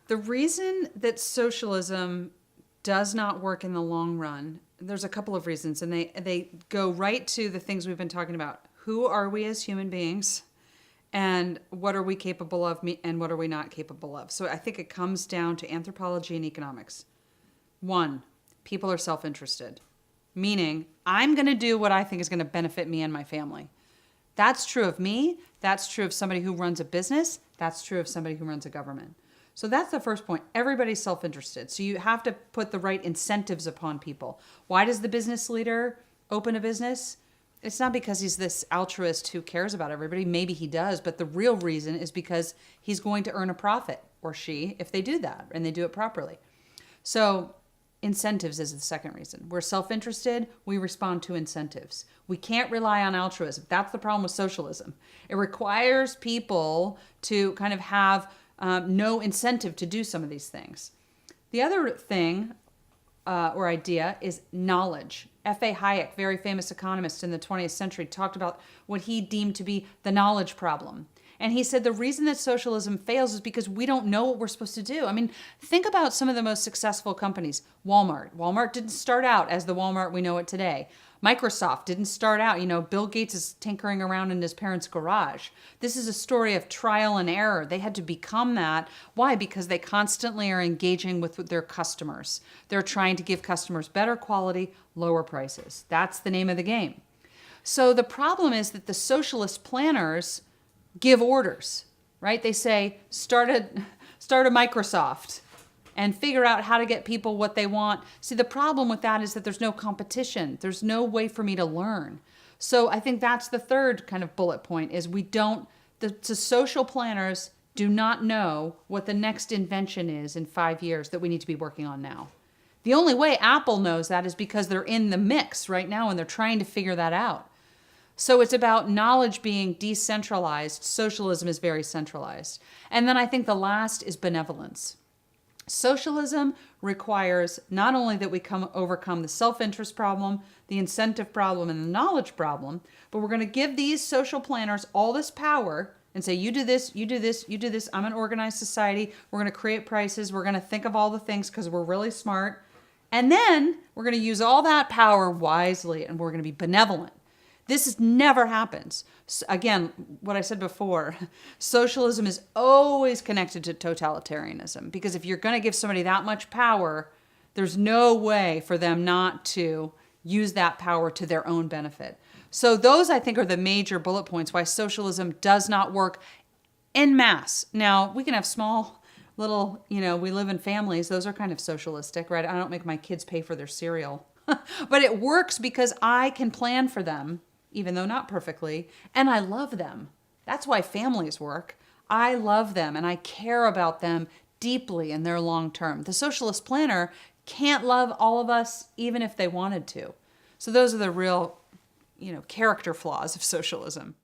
The reason that socialism does not work in the long run, there's a couple of reasons, and they go right to the things we've been talking about. Who are we as human beings? And what are we capable of, and what are we not capable of? So I think it comes down to anthropology and economics. One, people are self-interested, meaning I'm going to do what I think is going to benefit me and my family. That's true of me. That's true of somebody who runs a business. That's true of somebody who runs a government. So that's the first point. Everybody's self-interested. So you have to put the right incentives upon people. Why does the business leader open a business? It's not because he's this altruist who cares about everybody. Maybe he does, but the real reason is because he's going to earn a profit, or she, if they do that and they do it properly. So incentives is the second reason. We're self-interested. We respond to incentives. We can't rely on altruism. That's the problem with socialism. It requires people to kind of have no incentive to do some of these things. The other thing or idea is knowledge. F.A. Hayek, very famous economist in the 20th century, talked about what he deemed to be the knowledge problem. And he said the reason that socialism fails is because we don't know what we're supposed to do. I mean, think about some of the most successful companies. Walmart. Walmart didn't start out as the Walmart we know it today. Microsoft didn't start out, Bill Gates is tinkering around in his parents' garage. This is a story of trial and error. They had to become that. Why? Because they constantly are engaging with their customers. They're trying to give customers better quality, lower prices. That's the name of the game. So the problem is that the socialist planners give orders, right? They say, start a Microsoft and figure out how to get people what they want. See, the problem with that is that there's no competition. There's no way for me to learn. So I think that's the third kind of bullet point is the social planners do not know what the next invention is in 5 years that we need to be working on now. The only way Apple knows that is because they're in the mix right now and they're trying to figure that out. So it's about knowledge being decentralized. Socialism is very centralized. And then I think the last is benevolence. Socialism requires not only that we overcome the self-interest problem, the incentive problem, and the knowledge problem, but we're going to give these social planners all this power and say, you do this, you do this, you do this. I'm an organized society. We're going to create prices. We're going to think of all the things because we're really smart. And then we're going to use all that power wisely and we're going to be benevolent. This never happens. Again, what I said before, socialism is always connected to totalitarianism because if you're going to give somebody that much power, there's no way for them not to use that power to their own benefit. So those, I think, are the major bullet points why socialism does not work en masse. Now, we can have small little, we live in families. Those are kind of socialistic, right? I don't make my kids pay for their cereal. But it works because I can plan for them, even though not perfectly, and I love them. That's why families work. I love them and I care about them deeply in their long term. The socialist planner can't love all of us even if they wanted to. So those are the real, character flaws of socialism.